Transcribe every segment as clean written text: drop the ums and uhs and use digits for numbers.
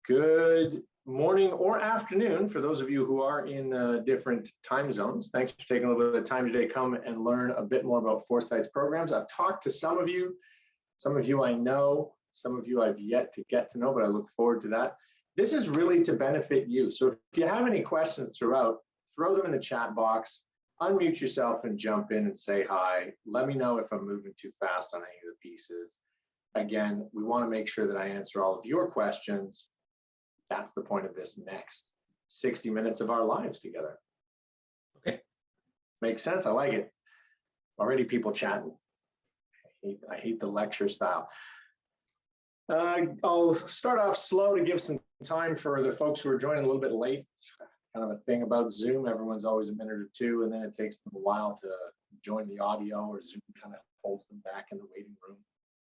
Good morning or afternoon for those of you who are in different time zones. Thanks for taking a little bit of time today to come and learn a bit more about Foresight's programs. I've talked to some of you I know, some of you I've yet to get to know, but I look forward to that. This is really to benefit you. So if you have any questions throughout, throw them in the chat box, unmute yourself and jump in and say hi. Let me know if I'm moving too fast on any of the pieces. Again, we want to make sure that I answer all of your questions. That's the point of this next 60 minutes of our lives together. Okay, makes sense. I like it. Already people chatting. I hate the lecture style. I'll start off slow to give some time for the folks who are joining a little bit late. It's kind of a thing about Zoom. Everyone's always a minute or two, and then it takes them a while to join the audio, or Zoom kind of holds them back in the waiting room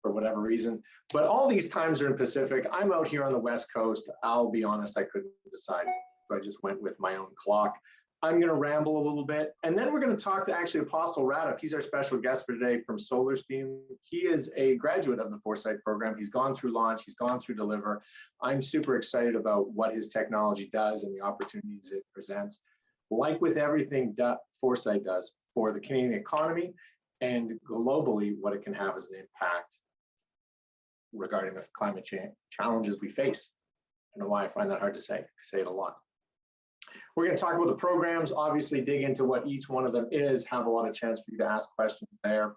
for whatever reason. But all these times are in Pacific. I'm out here on the West Coast. I'll be honest, I couldn't decide. So I just went with my own clock. I'm going to ramble a little bit. And then we're going to talk to actually Apostle Radov. He's our special guest for today from Solar Steam. He is a graduate of the Foresight program. He's gone through launch. He's gone through deliver. I'm super excited about what his technology does and the opportunities it presents. Like with everything Foresight does for the Canadian economy and globally, what it can have as an impact regarding the climate change challenges we face. I don't know why I find that hard to say. I say it a lot. We're going to talk about the programs, obviously dig into what each one of them is, have a lot of chance for you to ask questions there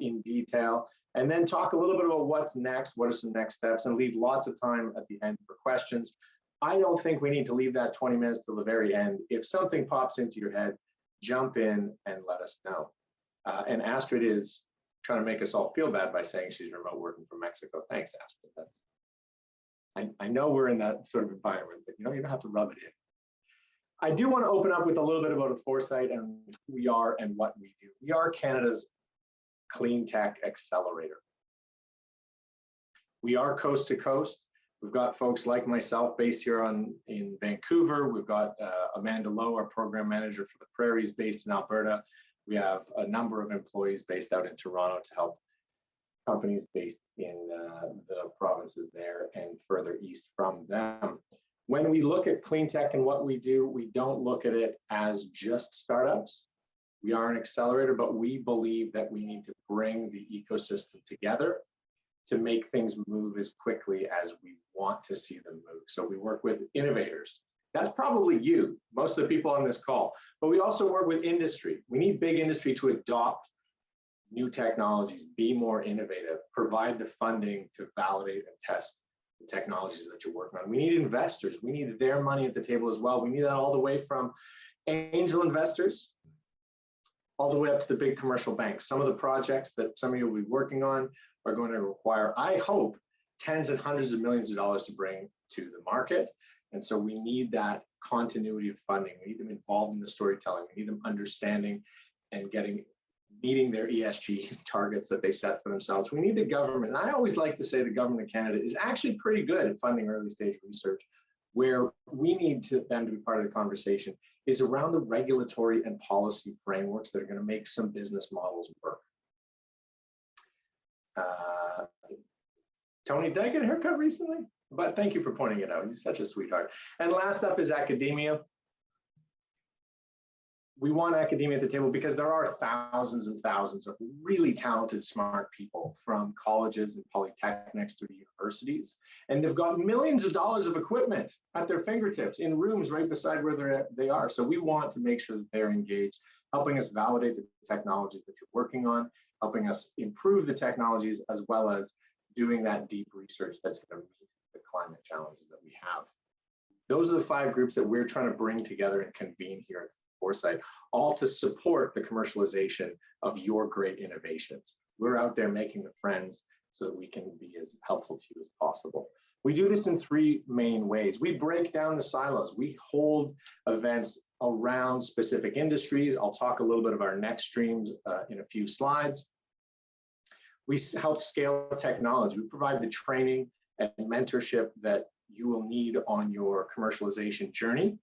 in detail, and then talk a little bit about what's next, what are some next steps, and leave lots of time at the end for questions. I don't think we need to leave that 20 minutes till the very end. If something pops into your head, jump in and let us know. And Astrid is trying to make us all feel bad by saying she's remote working from Mexico. Thanks, Astrid. I know we're in that sort of environment, but you don't have to rub it in. I do want to open up with a little bit about a Foresight and who we are and what we do. We are Canada's clean tech accelerator. We are coast to coast. We've got folks like myself based here in Vancouver. We've got Amanda Lowe, our program manager for the Prairies, based in Alberta. We have a number of employees based out in Toronto to help companies based in the provinces there and further east from them. When we look at clean tech and what we do, we don't look at it as just startups. We are an accelerator, but we believe that we need to bring the ecosystem together to make things move as quickly as we want to see them move. So we work with innovators. That's probably you, most of the people on this call, but we also work with industry. We need big industry to adopt new technologies, be more innovative, provide the funding to validate and test the technologies that you're working on. We need investors. We need their money at the table as well. We need that all the way from angel investors all the way up to the big commercial banks. Some of the projects that some of you will be working on are going to require, I hope, tens and hundreds of millions of dollars to bring to the market. And so we need that continuity of funding. We need them involved in the storytelling. We need them understanding and meeting their ESG targets that they set for themselves. We need the government. And I always like to say the government of Canada is actually pretty good at funding early stage research. Where we need them to be part of the conversation is around the regulatory and policy frameworks that are going to make some business models work. Tony, did I get a haircut recently? But thank you for pointing it out. You're such a sweetheart. And last up is academia. We want academia at the table because there are thousands and thousands of really talented, smart people from colleges and polytechnics to the universities. And they've got millions of dollars of equipment at their fingertips in rooms right beside where they are. So we want to make sure that they're engaged, helping us validate the technologies that you're working on, helping us improve the technologies, as well as doing that deep research that's going to meet the climate challenges that we have. Those are the 5 groups that we're trying to bring together and convene here at Foresight, all to support the commercialization of your great innovations. We're out there making the friends so that we can be as helpful to you as possible. We do this in 3 main ways. We break down the silos. We hold events around specific industries. I'll talk a little bit of our next streams in a few slides. We help scale technology. We provide the training and mentorship that you will need on your commercialization journey.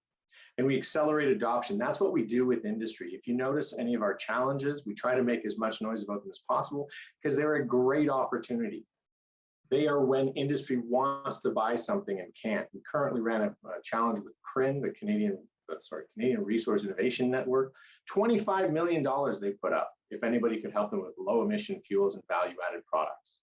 And we accelerate adoption. That's what we do with industry. If you notice any of our challenges, we try to make as much noise about them as possible because they're a great opportunity They are when industry wants to buy something and can't. We currently ran a challenge with CRIN, the Canadian Resource Innovation Network. $25 million they put up if anybody could help them with low emission fuels and value added products.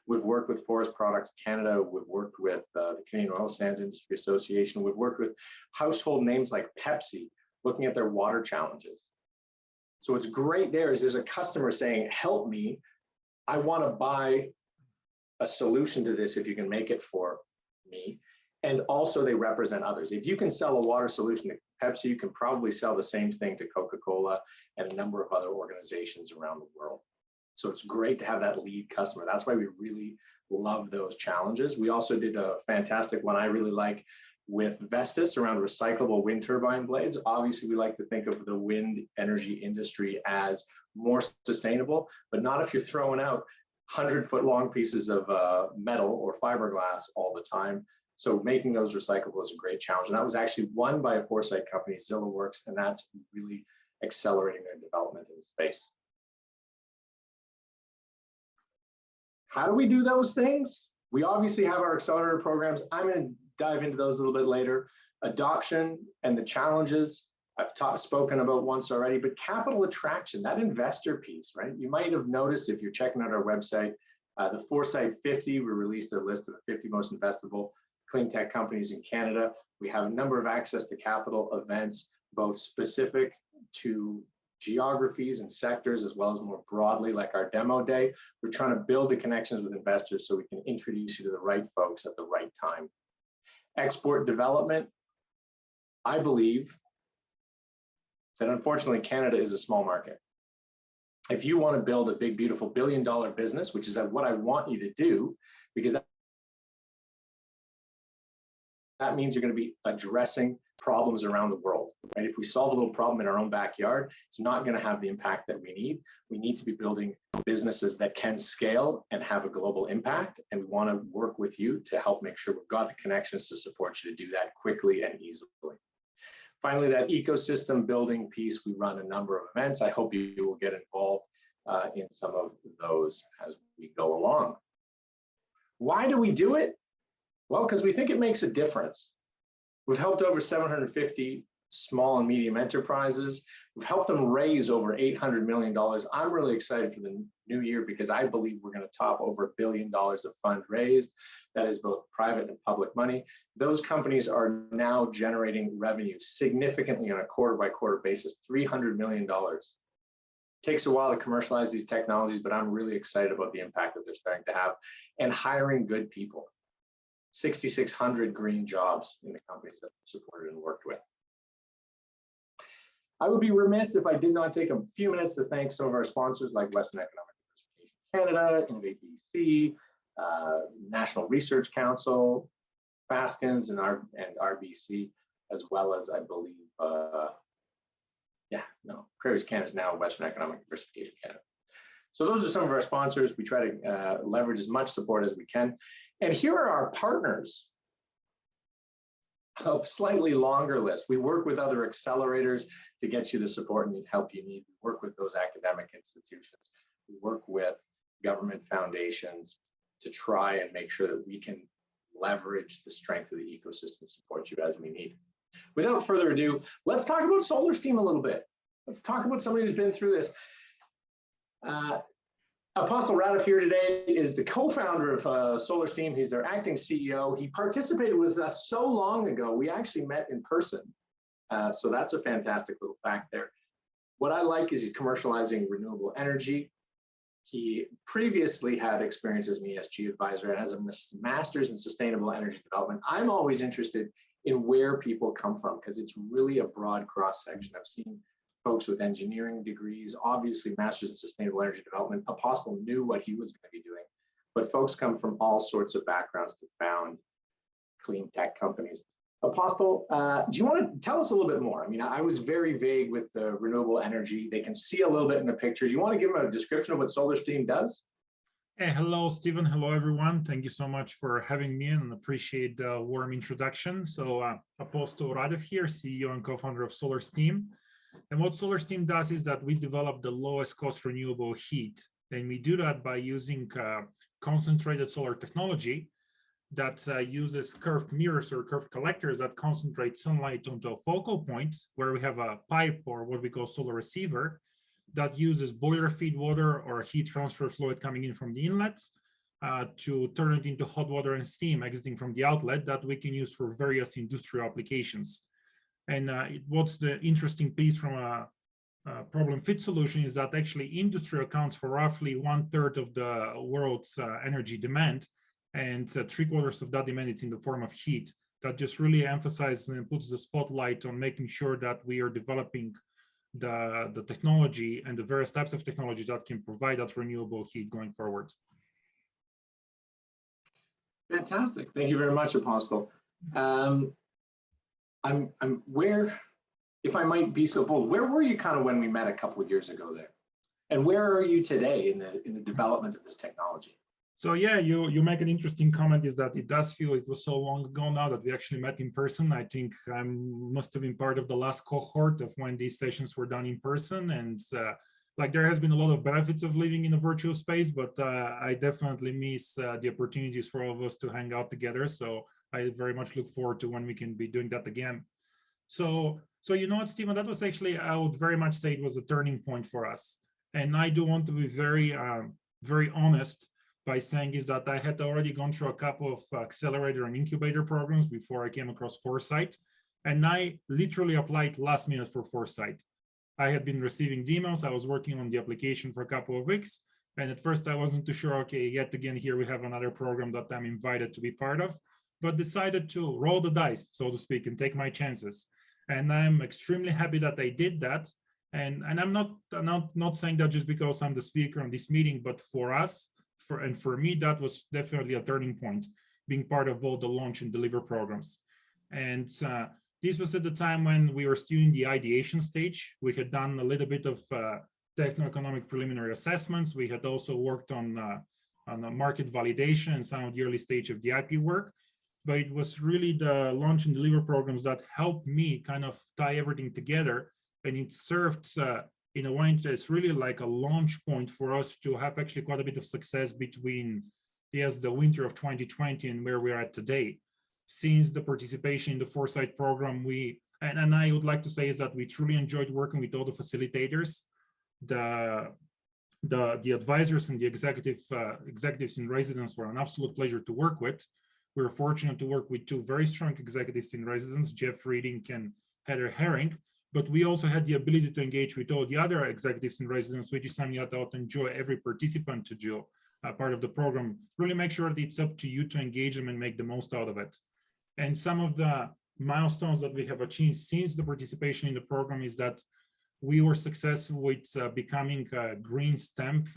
We've worked with Forest Products Canada. We've worked with the Canadian Oil Sands Industry Association. We've worked with household names like Pepsi, looking at their water challenges. So what's great there is there's a customer saying, help me, I want to buy a solution to this if you can make it for me. And also they represent others. If you can sell a water solution to Pepsi, you can probably sell the same thing to Coca-Cola and a number of other organizations around the world. So it's great to have that lead customer. That's why we really love those challenges. We also did a fantastic one I really like with Vestas around recyclable wind turbine blades. Obviously, we like to think of the wind energy industry as more sustainable, but not if you're throwing out 100-foot long pieces of metal or fiberglass all the time. So making those recyclable is a great challenge. And that was actually won by a Foresight company, ZillaWorks, and that's really accelerating their development in the space. How do we do those things? We obviously have our accelerator programs. I'm going to dive into those a little bit later. Adoption and the challenges I've spoken about once already, but capital attraction, that investor piece, right? You might have noticed if you're checking out our website, the Foresight 50, we released a list of the 50 most investable clean tech companies in Canada. We have a number of access to capital events, both specific to geographies and sectors, as well as more broadly, like our demo day. We're trying to build the connections with investors so we can introduce you to the right folks at the right time. Export development, I believe that unfortunately Canada is a small market. If you want to build a big, beautiful billion-dollar business, which is what I want you to do, because that means you're going to be addressing problems around the world, right? If we solve a little problem in our own backyard, it's not going to have the impact that we need. We need to be building businesses that can scale and have a global impact. And we want to work with you to help make sure we've got the connections to support you to do that quickly and easily. Finally, that ecosystem building piece, we run a number of events. I hope you will get involved in some of those as we go along. Why do we do it? Well, because we think it makes a difference. We've helped over 750 small and medium enterprises. We've helped them raise over $800 million. I'm really excited for the new year because I believe we're going to top over $1 billion of fund raised. That is both private and public money. Those companies are now generating revenue significantly on a quarter-by-quarter basis, $300 million. Takes a while to commercialize these technologies, but I'm really excited about the impact that they're starting to have and hiring good people. 6,600 green jobs in the companies that we've supported and worked with. I would be remiss if I did not take a few minutes to thank some of our sponsors like Western Economic Diversification Canada, Innovate BC, National Research Council, Baskins, and RBC, as well as I believe, Prairies Canada is now Western Economic Diversification Canada. So those are some of our sponsors. We try to leverage as much support as we can. And here are our partners. A slightly longer list. We work with other accelerators to get you the support and help you need. We work with those academic institutions. We work with government foundations to try and make sure that we can leverage the strength of the ecosystem to support you as we need. Without further ado, let's talk about SolarSteam a little bit. Let's talk about somebody who's been through this. Apostle Radif here today is the co-founder of SolarSteam. He's their acting CEO. He participated with us so long ago. We actually met in person. So that's a fantastic little fact there. What I like is he's commercializing renewable energy. He previously had experience as an ESG advisor and has a master's in sustainable energy development. I'm always interested in where people come from because it's really a broad cross-section. I've seen folks with engineering degrees, obviously masters in sustainable energy development. Apostle knew what he was going to be doing, but folks come from all sorts of backgrounds to found clean tech companies. Apostle, do you want to tell us a little bit more? I mean, I was very vague with the renewable energy. They can see a little bit in the picture. Do you want to give them a description of what SolarSteam does? Hey, hello, Stephen. Hello, everyone. Thank you so much for having me and appreciate the warm introduction. So Apostle Radif here, CEO and co-founder of SolarSteam. And what SolarSteam does is that we develop the lowest cost renewable heat. And we do that by using concentrated solar technology that uses curved mirrors or curved collectors that concentrate sunlight onto a focal point where we have a pipe or what we call solar receiver that uses boiler feed water or heat transfer fluid coming in from the inlet to turn it into hot water and steam exiting from the outlet that we can use for various industrial applications. And what's the interesting piece from a problem fit solution is that actually industry accounts for roughly 1/3 of the world's energy demand, and 3/4 of that demand is in the form of heat. That just really emphasizes and puts the spotlight on making sure that we are developing the technology and the various types of technology that can provide that renewable heat going forward. Fantastic. Thank you very much, Apostle. I'm where, if I might be so bold, where were you kind of when we met a couple of years ago there? And where are you today in the development of this technology? So yeah, you make an interesting comment, is that it does feel it was so long ago now that we actually met in person. I think I must have been part of the last cohort of when these sessions were done in person. And like there has been a lot of benefits of living in a virtual space, but I definitely miss the opportunities for all of us to hang out together. So I very much look forward to when we can be doing that again. So you know what, Stephen, that was actually, I would very much say it was a turning point for us. And I do want to be very honest by saying is that I had already gone through a couple of accelerator and incubator programs before I came across Foresight. And I literally applied last minute for Foresight. I had been receiving emails. I was working on the application for a couple of weeks. And at first I wasn't too sure, okay, yet again, here we have another program that I'm invited to be part of, but decided to roll the dice, so to speak, and take my chances. And I'm extremely happy that I did that. And I'm not saying that just because I'm the speaker on this meeting, but for us, for me, that was definitely a turning point, being part of both the launch and deliver programs. And this was at the time when we were still in the ideation stage. We had done a little bit of techno-economic preliminary assessments. We had also worked on the market validation and some of the early stage of the IP work. But it was really the launch and deliver programs that helped me kind of tie everything together. And it served in a way that's really like a launch point for us to have actually quite a bit of success between, yes, the winter of 2020 and where we're at today. Since the participation in the Foresight program, and I would like to say is that we truly enjoyed working with all the facilitators, the advisors and the executives in residence were an absolute pleasure to work with. We were fortunate to work with two very strong executives in residence, Jeff Reading and Heather Herring. But we also had the ability to engage with all the other executives in residence, which is something that I would enjoy every participant to do part of the program. Really make sure that it's up to you to engage them and make the most out of it. And some of the milestones that we have achieved since the participation in the program is that we were successful with becoming Green Stamp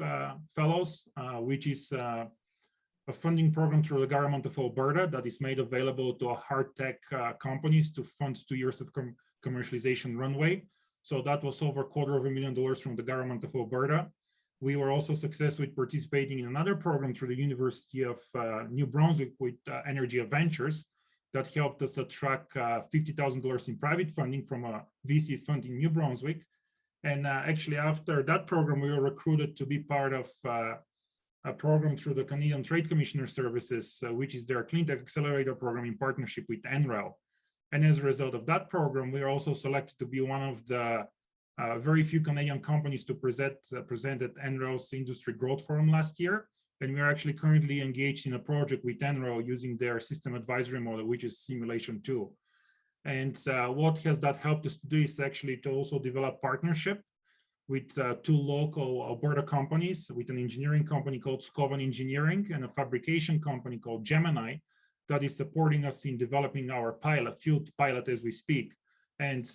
Fellows, which is a funding program through the government of Alberta that is made available to hard tech companies to fund 2 years of commercialization runway. So that was over $250,000 from the government of Alberta. We were also successful with participating in another program through the University of New Brunswick with Energy Ventures that helped us attract $50,000 in private funding from a VC fund in New Brunswick. And actually after that program, we were recruited to be part of a program through the Canadian Trade Commissioner Services, which is their Cleantech Accelerator program in partnership with NREL. And as a result of that program, we are also selected to be one of the very few Canadian companies to present at NREL's Industry Growth Forum last year. And we are actually currently engaged in a project with NREL using their system advisory model, which is simulation tool. And what has that helped us to do is actually to also develop partnership with two local Alberta companies, with an engineering company called Scovan Engineering and a fabrication company called Gemini that is supporting us in developing our field pilot as we speak. And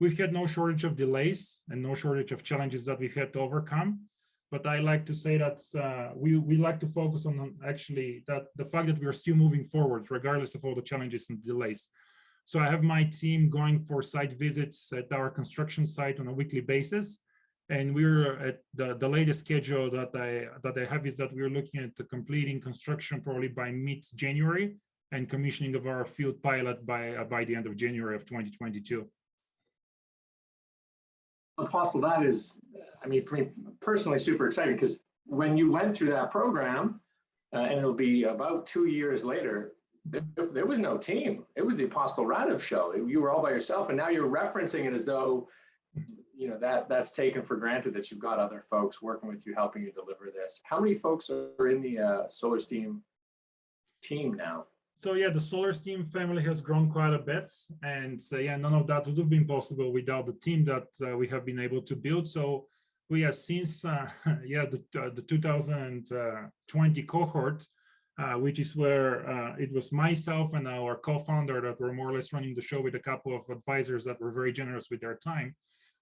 we've had no shortage of delays and no shortage of challenges that we've had to overcome. But I like to say that we like to focus on actually the fact that we are still moving forward, regardless of all the challenges and delays. So I have my team going for site visits at our construction site on a weekly basis. And we're at the latest schedule that I have is that we're looking at completing construction probably by mid-January and commissioning of our field pilot by the end of January of 2022. Apostle, that is, I mean, for me personally, super exciting, because when you went through that program, and it'll be about 2 years later. There was no team. It was the Apostle Radov show. You were all by yourself, and now you're referencing it as though, you know, that's taken for granted that you've got other folks working with you, helping you deliver this. How many folks are in the SolarSteam team now? So yeah, the SolarSteam family has grown quite a bit, and yeah, none of that would have been possible without the team that we have been able to build. So we have since yeah, the 2020 cohort, which is where it was myself and our co-founder that were more or less running the show with a couple of advisors that were very generous with their time.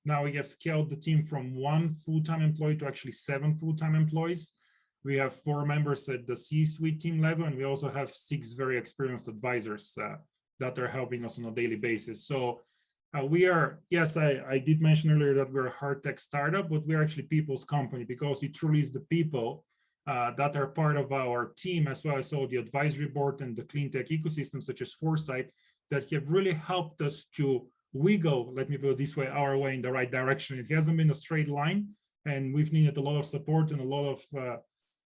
Now we have scaled the team from 1 full-time employee to actually 7 full-time employees. We have 4 members at the C-suite team level, and we also have 6 very experienced advisors that are helping us on a daily basis. So we are, yes, I did mention earlier that we're a hard tech startup, but we're actually people's company, because it truly is the people that are part of our team, as well as all the advisory board and the Cleantech ecosystem, such as Foresight, that have really helped us to wiggle, let me put it this way, our way in the right direction. It hasn't been a straight line, and we've needed a lot of support and a lot of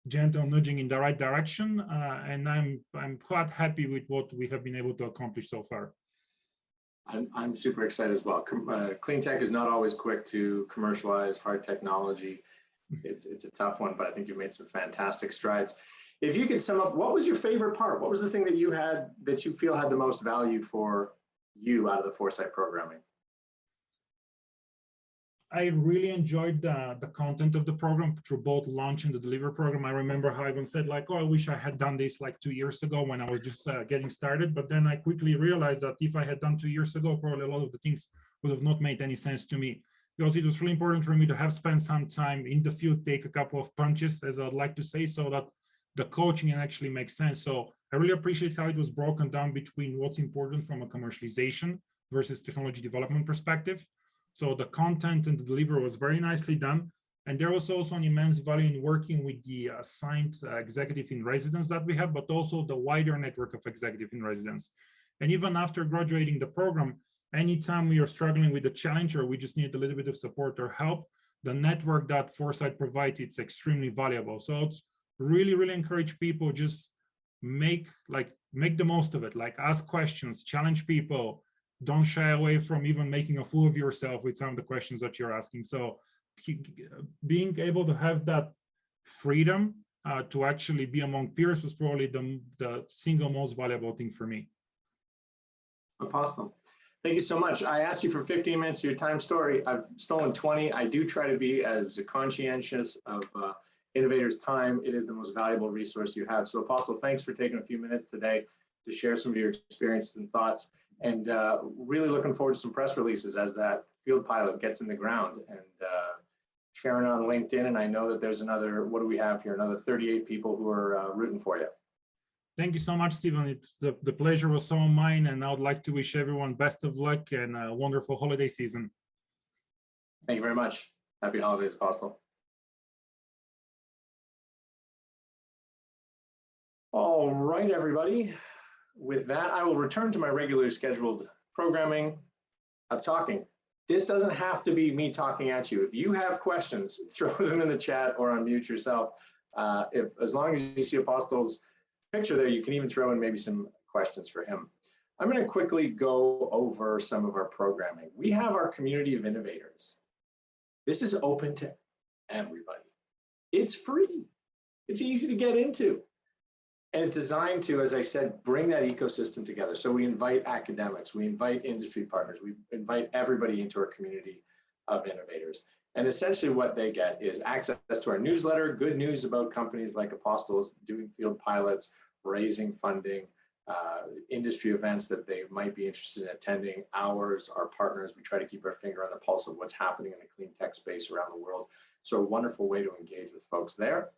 gentle nudging in the right direction. And I'm quite happy with what we have been able to accomplish so far. I'm super excited as well. Cleantech is not always quick to commercialize hard technology. It's a tough one, but I think you've made some fantastic strides. If you could sum up, what was your favorite part? What was the thing that you had that you feel had the most value for you out of the Foresight programming? I really enjoyed the content of the program through both launch and the deliver program. I remember how I even said, like, oh, I wish I had done this like 2 years ago when I was just getting started. But then I quickly realized that if I had done 2 years ago, probably a lot of the things would have not made any sense to me, because it was really important for me to have spent some time in the field, take a couple of punches, as I'd like to say, so that the coaching can actually make sense. So I really appreciate how it was broken down between what's important from a commercialization versus technology development perspective. So the content and the delivery was very nicely done. And there was also an immense value in working with the assigned executive in residence that we have, but also the wider network of executive in residence. And even after graduating the program, anytime we are struggling with a challenge or we just need a little bit of support or help, the network that Foresight provides, it's extremely valuable. So it's really encourage people, just make the most of it, like ask questions, challenge people, don't shy away from even making a fool of yourself with some of the questions that you're asking. So being able to have that freedom to actually be among peers was probably the single most valuable thing for me. Apostle, thank you so much. I asked you for 15 minutes of your time story. I've stolen 20. I do try to be as conscientious of innovators' time. It is the most valuable resource you have. So Apostle, thanks for taking a few minutes today to share some of your experiences and thoughts, and really looking forward to some press releases as that field pilot gets in the ground, and sharing on LinkedIn. And I know that there's another, what do we have here? Another 38 people who are rooting for you. Thank you so much, Stephen. The pleasure was all mine, and I would like to wish everyone best of luck and a wonderful holiday season. Thank you very much. Happy holidays, Apostle. All right, everybody. With that, I will return to my regularly scheduled programming of talking. This doesn't have to be me talking at you. If you have questions, throw them in the chat or unmute yourself. As long as you see Apostle's picture there, you can even throw in maybe some questions for him. I'm going to quickly go over some of our programming. We have our community of innovators. This is open to everybody. It's free. It's easy to get into. And it's designed to, as I said, bring that ecosystem together. So we invite academics, we invite industry partners, we invite everybody into our community of innovators. And essentially what they get is access to our newsletter, good news about companies like Apostles doing field pilots, raising funding, industry events that they might be interested in attending, ours, our partners. We try to keep our finger on the pulse of what's happening in the clean tech space around the world. So a wonderful way to engage with folks there.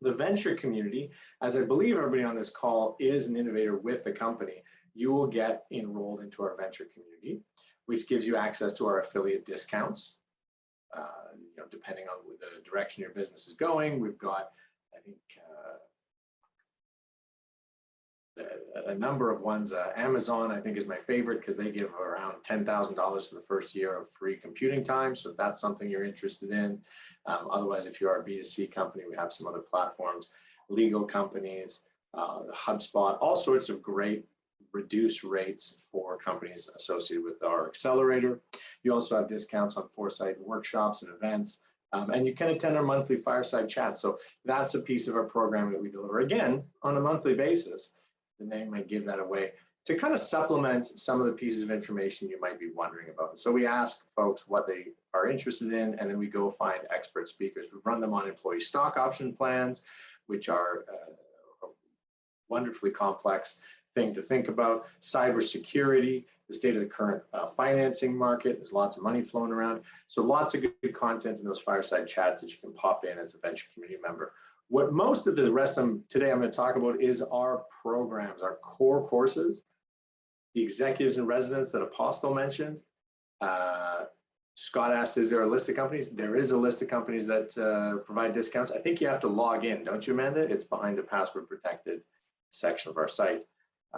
The venture community, as I believe everybody on this call is an innovator with the company, you will get enrolled into our venture community, which gives you access to our affiliate discounts. Depending on the direction your business is going, we've got, I think, a number of ones. Amazon, I think, is my favorite because they give around $10,000 for the first year of free computing time. So if that's something you're interested in, otherwise, if you are a B2C company, we have some other platforms. legal companies, HubSpot, all sorts of great reduced rates for companies associated with our accelerator. You also have discounts on Foresight workshops and events, and you can attend our monthly Fireside chat. So that's a piece of our program that we deliver, again, on a monthly basis. The name might give that away, to kind of supplement some of the pieces of information you might be wondering about. So we ask folks what they are interested in, and then we go find expert speakers. We run them on employee stock option plans, which are a wonderfully complex thing to think about. Cybersecurity, the state of the current financing market. There's lots of money flowing around. So lots of good content in those Fireside chats that you can pop in as a venture community member. What most of the rest of today I'm going to talk about is our programs, our core courses, the executives in residence that Apostle mentioned. Scott asked, is there a list of companies? There is a list of companies that provide discounts. I think you have to log in, don't you, Amanda? It's behind the password protected section of our site.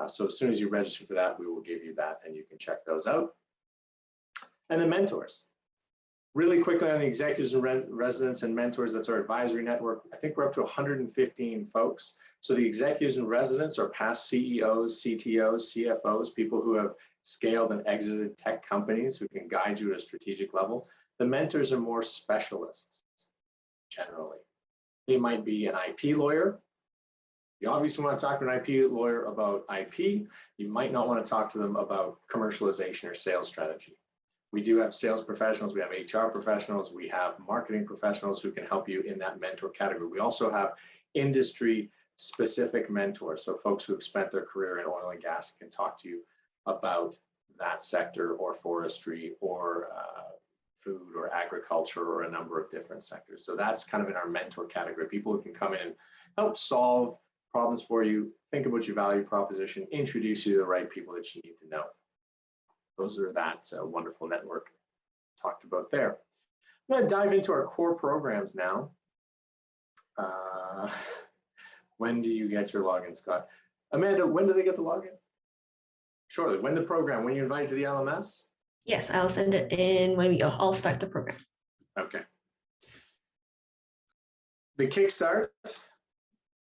So as soon as you register for that, we will give you that and you can check those out. And the mentors. Really quickly on the executives in residence and mentors, that's our advisory network. I think we're up to 115 folks. So the executives in residence are past CEOs, CTOs, CFOs, people who have scaled and exited tech companies who can guide you at a strategic level. The mentors are more specialists, generally. They might be an IP lawyer. You obviously want to talk to an IP lawyer about IP. You might not want to talk to them about commercialization or sales strategy. We do have sales professionals, we have HR professionals, we have marketing professionals who can help you in that mentor category. We also have industry specific mentors, so folks who have spent their career in oil and gas can talk to you about that sector or forestry or food or agriculture or a number of different sectors. So that's kind of in our mentor category, people who can come in and help solve problems for you, think about your value proposition, introduce you to the right people that you need to know. Those are that wonderful network talked about there. I'm going to dive into our core programs now. When do you get your login, Scott? Amanda, when do they get the login? Shortly. When the program? When you're invited to the LMS? Yes, I'll send it in when we all start the program. Okay. The Kickstart.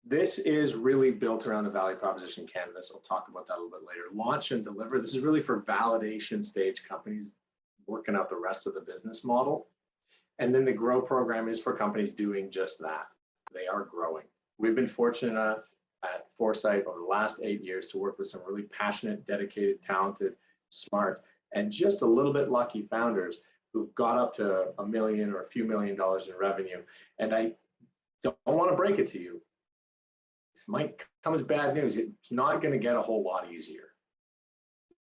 This is really built around the value proposition canvas. I'll talk about that a little bit later. Launch and deliver. This is really for validation stage companies working out the rest of the business model. And then the grow program is for companies doing just that. They are growing. We've been fortunate enough at Foresight over the last 8 years to work with some really passionate, dedicated, talented, smart, and just a little bit lucky founders who've got up to $1 million or a few $1 million in revenue. And I don't want to break it to you. This might come as bad news. It's not going to get a whole lot easier.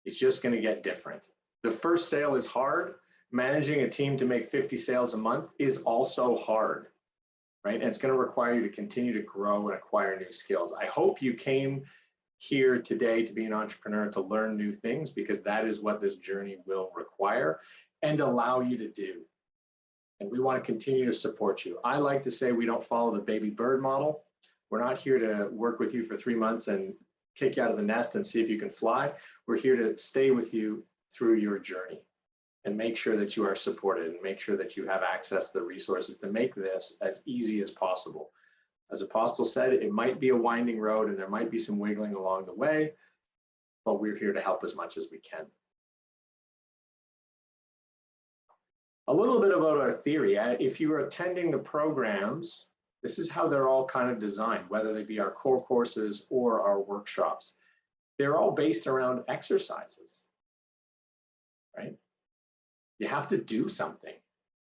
It's just going to get different. The first sale is hard. Managing a team to make 50 sales a month is also hard, right? And it's going to require you to continue to grow and acquire new skills. I hope you came here today to be an entrepreneur, to learn new things, because that is what this journey will require and allow you to do. And we want to continue to support you. I like to say we don't follow the baby bird model. We're not here to work with you for 3 months and kick you out of the nest and see if you can fly. We're here to stay with you through your journey and make sure that you are supported and make sure that you have access to the resources to make this as easy as possible. As Apostle said, it might be a winding road and there might be some wiggling along the way, but we're here to help as much as we can. A little bit about our theory. If you are attending the programs, this is how they're all kind of designed, whether they be our core courses or our workshops. They're all based around exercises, right? You have to do something.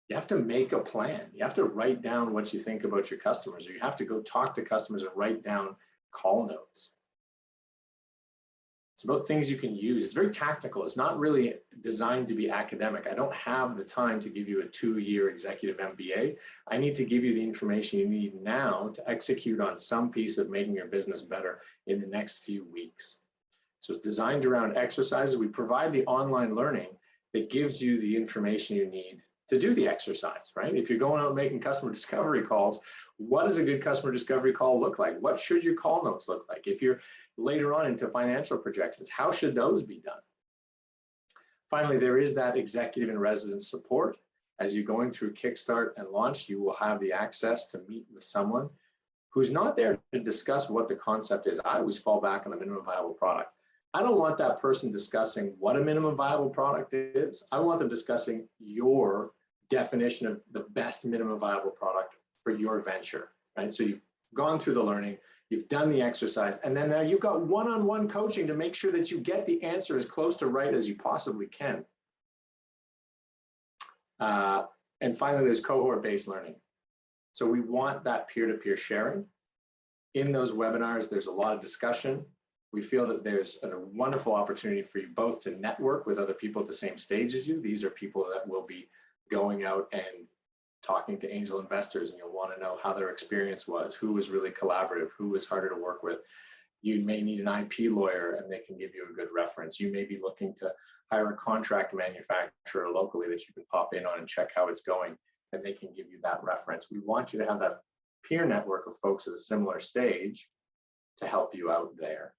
You have to make a plan. You have to write down what you think about your customers, or you have to go talk to customers and write down call notes. It's about things you can use. It's very tactical. It's not really designed to be academic. I don't have the time to give you a 2-year executive MBA. I need to give you the information you need now to execute on some piece of making your business better in the next few weeks. So it's designed around exercises. We provide the online learning that gives you the information you need to do the exercise, right? If you're going out making customer discovery calls, what does a good customer discovery call look like? What should your call notes look like? If you're later on into financial projections, how should those be done? Finally, there is that executive and resident support. As you're going through Kickstart and launch, you will have the access to meet with someone who's not there to discuss what the concept is. I always fall back on the minimum viable product. I don't want that person discussing what a minimum viable product is. I want them discussing your definition of the best minimum viable product for your venture, right? So you've gone through the learning, you've done the exercise, and then now you've got one-on-one coaching to make sure that you get the answer as close to right as you possibly can. And finally, there's cohort-based learning. So we want that peer-to-peer sharing. In those webinars, there's a lot of discussion. We feel that there's a wonderful opportunity for you both to network with other people at the same stage as you. These are people that will be going out and talking to angel investors, and you'll want to know how their experience was, who was really collaborative, who was harder to work with. You may need an IP lawyer and they can give you a good reference. You may be looking to hire a contract manufacturer locally that you can pop in on and check how it's going, and they can give you that reference. We want you to have that peer network of folks at a similar stage to help you out there.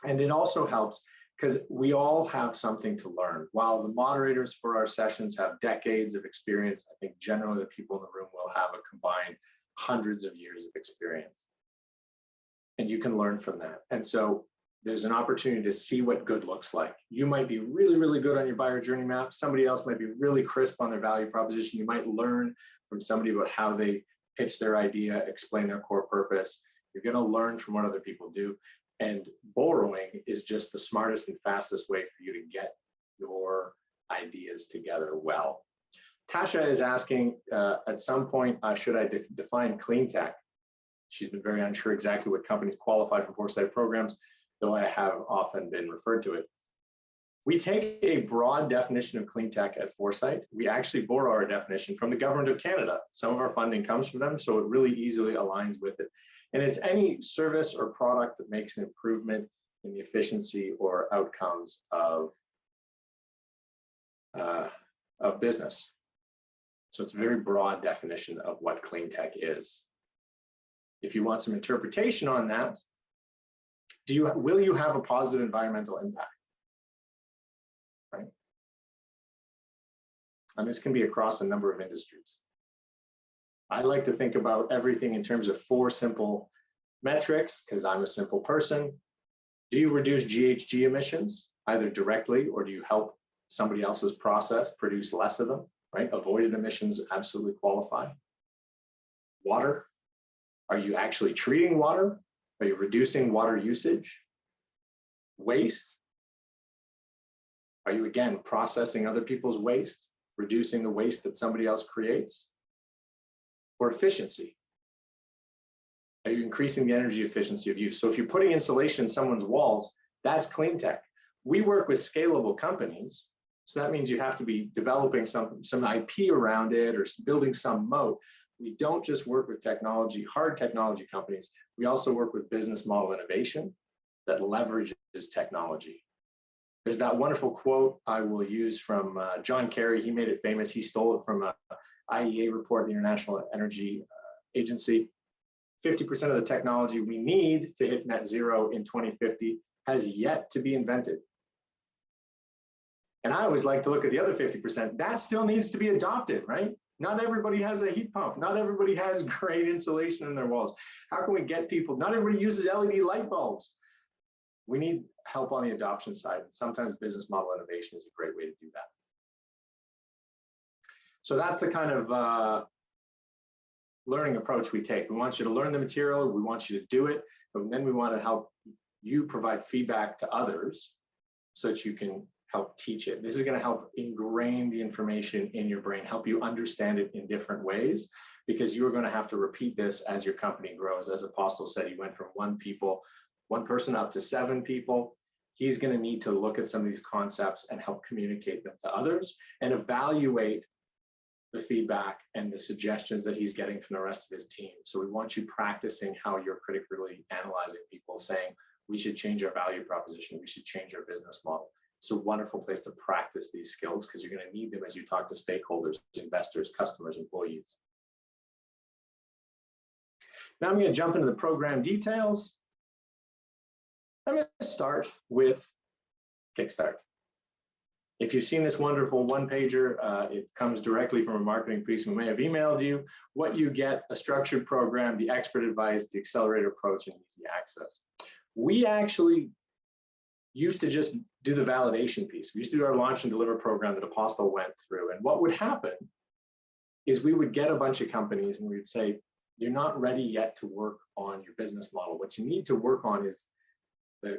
And it also helps because we all have something to learn. While the moderators for our sessions have decades of experience, I think generally the people in the room will have a combined hundreds of years of experience. And you can learn from that. And so there's an opportunity to see what good looks like. You might be really, really good on your buyer journey map. Somebody else might be really crisp on their value proposition. You might learn from somebody about how they pitch their idea, explain their core purpose. You're going to learn from what other people do. And borrowing is just the smartest and fastest way for you to get your ideas together well. Tasha is asking, at some point, should I define Cleantech? She's been very unsure exactly what companies qualify for Foresight programs, though I have often been referred to it. We take a broad definition of Cleantech at Foresight. We actually borrow our definition from the Government of Canada. Some of our funding comes from them, so it really easily aligns with it. And it's any service or product that makes an improvement in the efficiency or outcomes of business. So it's a very broad definition of what Cleantech is. If you want some interpretation on that, will you have a positive environmental impact? Right? And this can be across a number of industries. I like to think about everything in terms of 4 simple metrics because I'm a simple person. Do you reduce GHG emissions either directly, or do you help somebody else's process produce less of them, right? Avoided emissions absolutely qualify. Water, are you actually treating water? Are you reducing water usage? Waste, are you again processing other people's waste, reducing the waste that somebody else creates? Or efficiency, are you increasing the energy efficiency of use? So if you're putting insulation in someone's walls, that's Cleantech. We work with scalable companies, so that means you have to be developing some IP around it or building some moat. We don't just work with technology, hard technology companies. We also work with business model innovation that leverages technology. There's that wonderful quote I will use from John Kerry. He made it famous. He stole it from a IEA report, the International Energy Agency. 50% of the technology we need to hit net zero in 2050 has yet to be invented. And I always like to look at the other 50%. That still needs to be adopted, right? Not everybody has a heat pump. Not everybody has great insulation in their walls. How can we get people? Not everybody uses LED light bulbs. We need help on the adoption side. Sometimes business model innovation is a great way to do that. So that's the kind of learning approach we take. We want you to learn the material, we want you to do it, but then we want to help you provide feedback to others so that you can help teach it. This is going to help ingrain the information in your brain, help you understand it in different ways, because you're going to have to repeat this as your company grows. As Apostle said, he went from one person up to 7 people. He's going to need to look at some of these concepts and help communicate them to others and evaluate the feedback and the suggestions that he's getting from the rest of his team. So we want you practicing how you're critically analyzing people, saying, we should change our value proposition, we should change our business model. It's a wonderful place to practice these skills because you're going to need them as you talk to stakeholders, investors, customers, employees. Now I'm going to jump into the program details. I'm going to start with Kickstart. If you've seen this wonderful one-pager, it comes directly from a marketing piece. We may have emailed you. What you get: a structured program, the expert advice, the accelerated approach, and easy access. We actually used to just do the validation piece. We used to do our launch and deliver program that Apostle went through. And what would happen is we would get a bunch of companies and we'd say, you're not ready yet to work on your business model. What you need to work on is the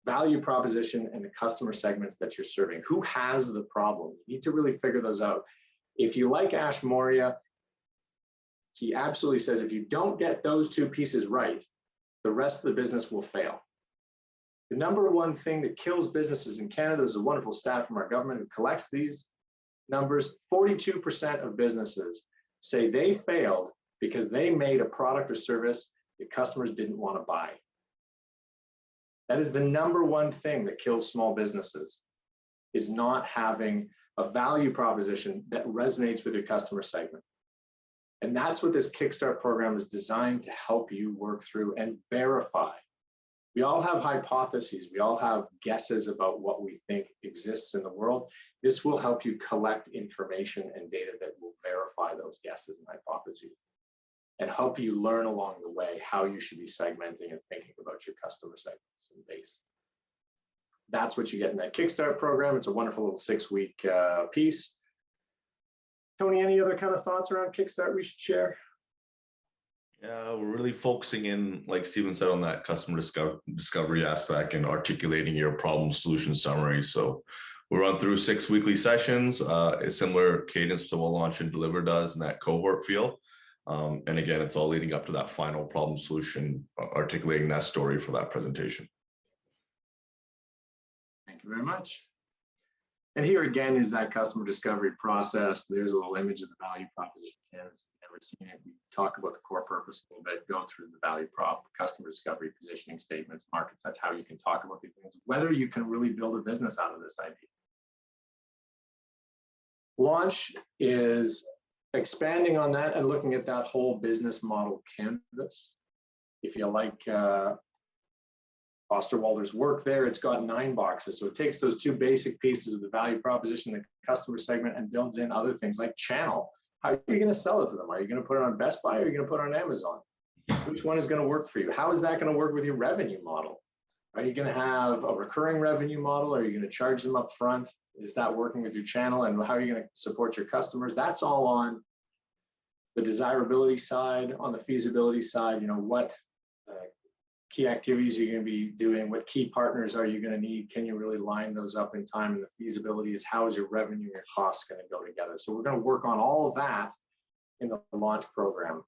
value proposition and the customer segments that you're serving. Who has the problem? You need to really figure those out. If you like Ash Maurya, he absolutely says if you don't get those two pieces right, the rest of the business will fail. The number one thing that kills businesses in Canada is a wonderful stat from our government who collects these numbers. 42% of businesses say they failed because they made a product or service that customers didn't want to buy. That is the number one thing that kills small businesses, is not having a value proposition that resonates with your customer segment. And that's what this Kickstart program is designed to help you work through and verify. We all have hypotheses. We all have guesses about what we think exists in the world. This will help you collect information and data that will verify those guesses and hypotheses and help you learn along the way how you should be segmenting and thinking about your customer segments and base. That's what you get in that Kickstart program. It's a wonderful little 6-week piece. Tony, any other kind of thoughts around Kickstart we should share? Yeah, we're really focusing in, like Stephen said, on that customer discovery aspect and articulating your problem solution summary. So we run through 6 weekly sessions, a similar cadence to what Launch and Deliver does in that cohort feel. And again, it's all leading up to that final problem solution, articulating that story for that presentation. Thank you very much. And here again is that customer discovery process. There's a little image of the value proposition. If you've never seen it, we talk about the core purpose a little bit, go through the value prop, customer discovery, positioning statements, markets. That's how you can talk about these things, whether you can really build a business out of this idea. Launch is expanding on that and looking at that whole business model canvas. If you like Osterwalder's work there, it's got 9 boxes. So it takes those 2 basic pieces of the value proposition, the customer segment, and builds in other things like channel. How are you going to sell it to them? Are you going to put it on Best Buy or are you going to put it on Amazon? Which one is going to work for you? How is that going to work with your revenue model? Are you going to have a recurring revenue model? Are you going to charge them up front? Is that working with your channel? And how are you going to support your customers? That's all on the desirability side, on the feasibility side. You know, what key activities you're going to be doing, what key partners are you going to need, can you really line those up in time, and the feasibility is how is your revenue and your costs going to go together. So we're going to work on all of that in the launch program.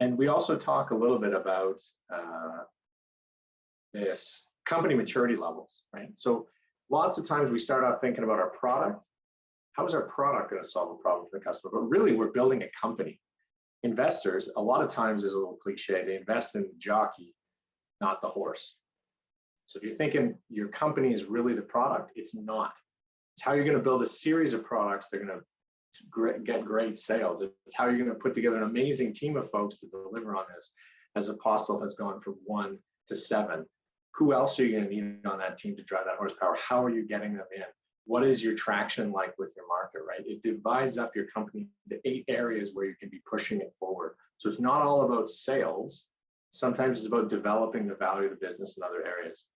And we also talk a little bit about this company maturity levels, right? So lots of times we start off thinking about our product. How is our product going to solve a problem for the customer? But really we're building a company. Investors, a lot of times, is a little cliche, they invest in the jockey, not the horse. So if you're thinking your company is really the product, it's not. It's how you're going to build a series of products that are going to get great sales. It's how you're going to put together an amazing team of folks to deliver on this, as Apostle has gone from 1 to 7. Who else are you going to need on that team to drive that horsepower? How are you getting them in? What is your traction like with your market, right? It divides up your company into 8 areas where you can be pushing it forward. So it's not all about sales. Sometimes it's about developing the value of the business in other areas.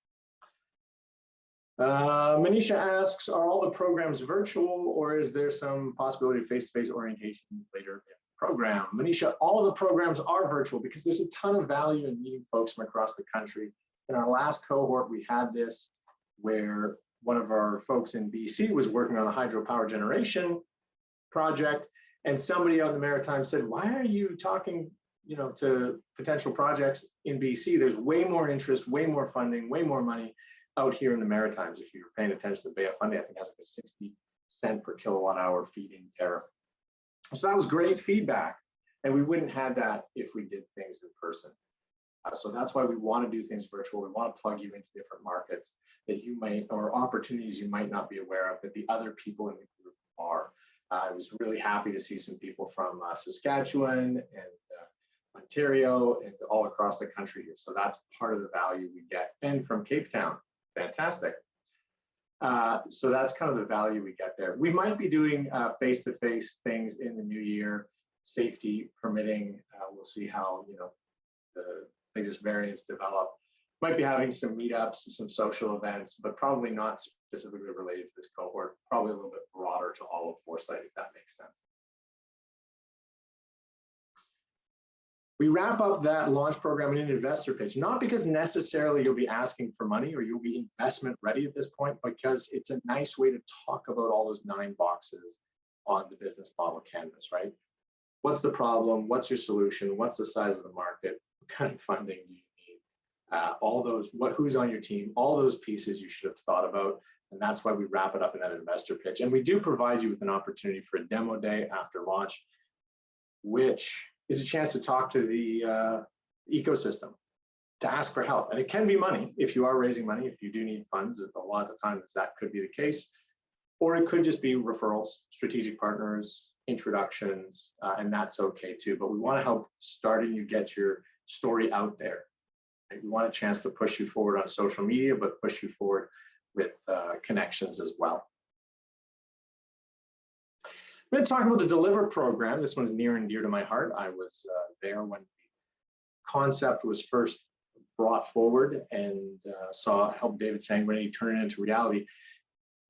Manisha asks, are all the programs virtual or is there some possibility of face-to-face orientation later in the program? Manisha, all of the programs are virtual because there's a ton of value in meeting folks from across the country. In our last cohort, we had this where one of our folks in BC was working on a hydropower generation project, and somebody out in the Maritimes said, why are you talking, you know, to potential projects in BC? There's way more interest, way more funding, way more money out here in the Maritimes. If you're paying attention to the Bay of Fundy, I think it has like a 60 cent per kilowatt hour feed-in tariff. So that was great feedback, and we wouldn't have that if we did things in person. So that's why we want to do things virtual. We want to plug you into different markets that you might, or opportunities you might not be aware of that the other people in the group are. I was really happy to see some people from Saskatchewan and Ontario and all across the country here. So that's part of the value we get. And from Cape Town, fantastic. So that's kind of the value we get there. We might be doing face-to-face things in the new year, safety permitting. We'll see how, you know, the latest variants develop. Might be having some meetups, some social events, but probably not specifically related to this cohort, probably a little bit broader to all of Foresight, if that makes sense. We wrap up that launch program in an investor pitch, not because necessarily you'll be asking for money or you'll be investment ready at this point, because it's a nice way to talk about all those 9 boxes on the business model canvas, right? What's the problem? What's your solution? What's the size of the market? What kind of funding do you need? All those, who's on your team, all those pieces you should have thought about. And that's why we wrap it up in that investor pitch. And we do provide you with an opportunity for a demo day after launch, which is a chance to talk to the ecosystem, to ask for help. And it can be money if you are raising money, if you do need funds. A lot of the times that could be the case. Or it could just be referrals, strategic partners, introductions, and that's okay too. But we want to help starting you get your story out there. We want a chance to push you forward on social media, but push you forward with connections as well. I'm going to talk about the Deliver program. This one's near and dear to my heart. I was there when the concept was first brought forward and helped David Sanguinetti turn it into reality.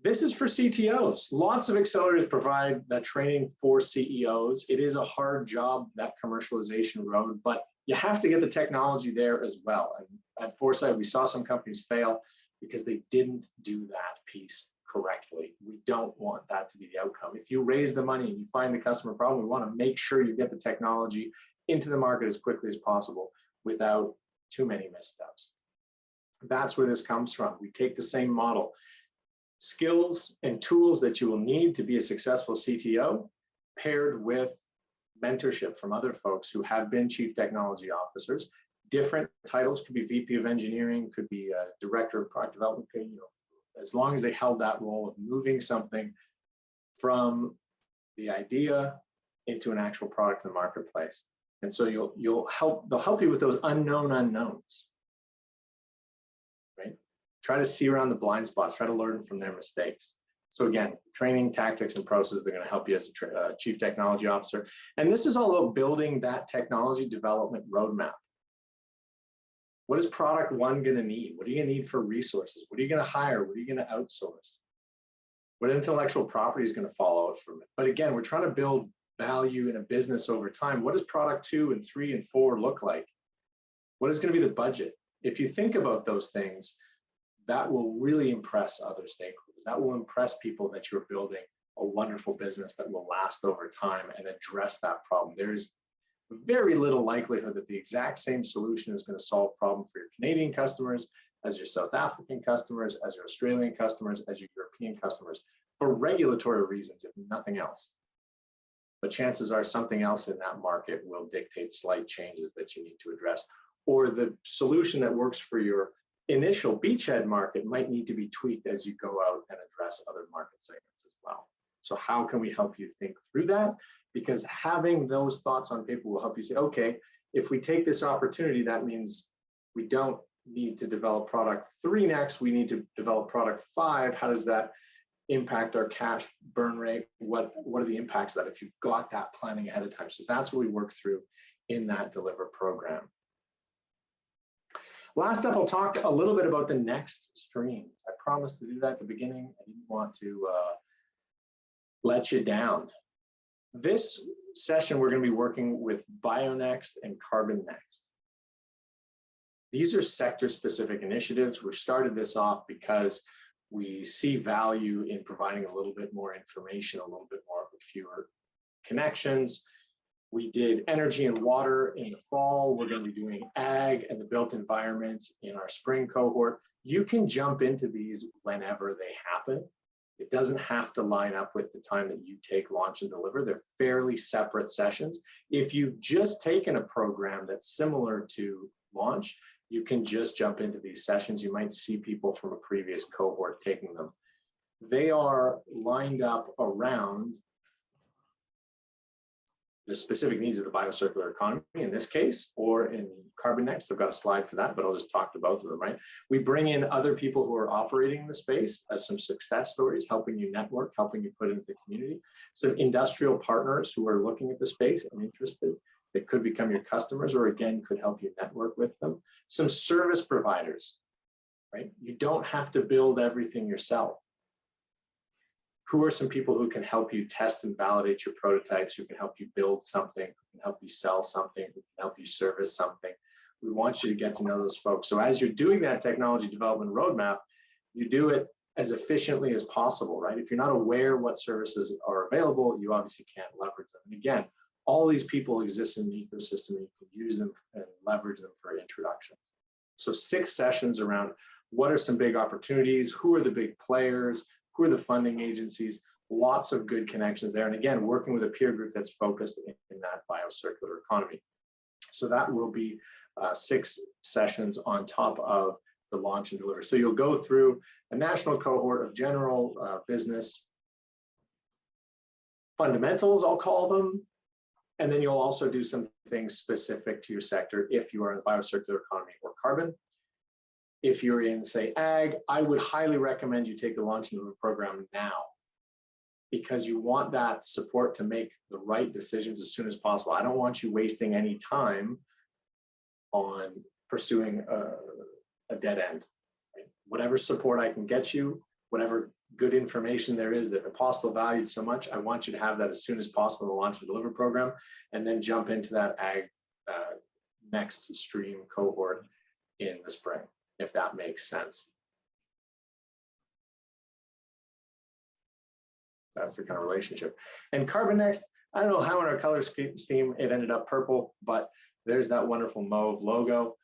This is for CTOs. Lots of accelerators provide that training for CEOs. It is a hard job, that commercialization road, but you have to get the technology there as well. And at Foresight, we saw some companies fail because they didn't do that piece correctly. We don't want that to be the outcome. If you raise the money and you find the customer problem, we want to make sure you get the technology into the market as quickly as possible without too many missteps. That's where this comes from. We take the same model. Skills and tools that you will need to be a successful CTO paired with mentorship from other folks who have been chief technology officers. Different titles, could be VP of engineering, could be director of product development, you know, as long as they held that role of moving something from the idea into an actual product in the marketplace. And so they'll help you with those unknown unknowns, right? Try to see around the blind spots, try to learn from their mistakes. So again, training, tactics, and processes, they're going to help you as a chief technology officer. And this is all about building that technology development roadmap. What is product one going to need? What are you going to need for resources? What are you going to hire? What are you going to outsource? What intellectual property is going to fall out from it? But again, we're trying to build value in a business over time. What does product 2 and 3 and 4 look like? What is going to be the budget? If you think about those things, that will really impress other stakeholders. That will impress people that you're building a wonderful business that will last over time and address that problem. There's very little likelihood that the exact same solution is going to solve a problem for your Canadian customers, as your South African customers, as your Australian customers, as your European customers, for regulatory reasons, if nothing else. But chances are something else in that market will dictate slight changes that you need to address. Or the solution that works for your initial beachhead market might need to be tweaked as you go out and address other market segments as well. So how can we help you think through that? Because having those thoughts on paper will help you say, okay, if we take this opportunity, that means we don't need to develop product 3 next, we need to develop product 5. How does that impact our cash burn rate? What are the impacts of that if you've got that planning ahead of time? So that's what we work through in that Deliver program. Last up, I'll talk a little bit about the next stream. I promised to do that at the beginning. I didn't want to let you down. This session, we're going to be working with BioNext and CarbonNext. These are sector-specific initiatives. We started this off because we see value in providing a little bit more information, a little bit more with fewer connections. We did energy and water in the fall. We're going to be doing ag and the built environment in our spring cohort. You can jump into these whenever they happen. It doesn't have to line up with the time that you take Launch and Deliver. They're fairly separate sessions. If you've just taken a program that's similar to Launch, you can just jump into these sessions. You might see people from a previous cohort taking them. They are lined up around the specific needs of the biocircular economy in this case, or in Carbon Next. I've got a slide for that, but I'll just talk to both of them, right? We bring in other people who are operating in the space as some success stories, helping you network, helping you put into the community. Some industrial partners who are looking at the space and interested, that could become your customers, or again, could help you network with them. Some service providers, right? You don't have to build everything yourself. Who are some people who can help you test and validate your prototypes, who can help you build something, who can help you sell something, who can help you service something? We want you to get to know those folks. So as you're doing that technology development roadmap, you do it as efficiently as possible, right? If you're not aware what services are available, you obviously can't leverage them. And again, all these people exist in the ecosystem, and you can use them and leverage them for introductions. So 6 sessions around what are some big opportunities, who are the big players, who are the funding agencies, lots of good connections there. And again, working with a peer group that's focused in that biocircular economy. So that will be 6 sessions on top of the launch and deliver. So you'll go through a national cohort of general business fundamentals, I'll call them. And then you'll also do some things specific to your sector if you are in the biocircular economy or carbon. If you're in, say, ag, I would highly recommend you take the launch and deliver program now, because you want that support to make the right decisions as soon as possible. I don't want you wasting any time on pursuing a dead end. Right? Whatever support I can get you, whatever good information there is that Apostle valued so much, I want you to have that as soon as possible in the launch and deliver program, and then jump into that ag next stream cohort in the spring, if that makes sense. That's the kind of relationship. And Carbon Next, I don't know how in our color scheme it ended up purple, but there's that wonderful mauve logo.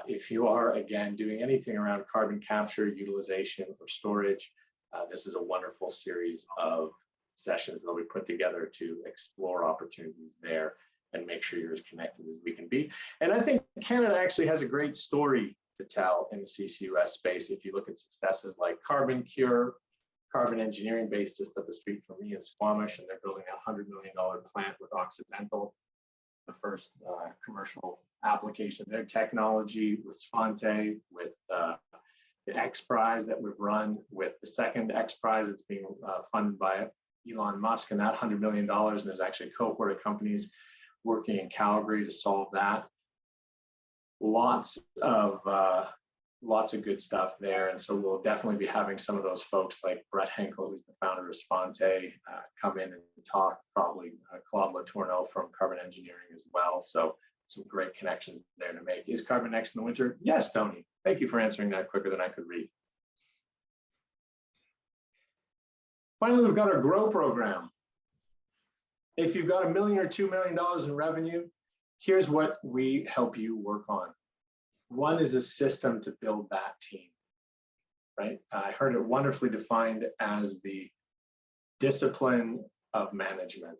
If you are, again, doing anything around carbon capture, utilization, or storage, this is a wonderful series of sessions that we put together to explore opportunities there and make sure you're as connected as we can be. And I think Canada actually has a great story to tell in the CCUS space. If you look at successes like Carbon Cure, Carbon Engineering based just up the street from me in Squamish, and they're building a $100 million plant with Occidental, the first commercial application. Their technology with Sponte, with the X Prize that we've run, with the second X Prize that's being funded by Elon Musk, and that $100 million, and there's actually a cohort of companies working in Calgary to solve that. Lots of good stuff there, and so we'll definitely be having some of those folks like Brett Henkel, who's the founder of Sponte, come in and talk, probably Claude Latourneau from Carbon Engineering as well. So some great connections there to make. Is Carbon Next in the winter? Yes, Tony. Thank you for answering that quicker than I could read. Finally, we've got our GROW program. If you've got $1 million or $2 million in revenue, here's what we help you work on. One is a system to build that team, right? I heard it wonderfully defined as the discipline of management,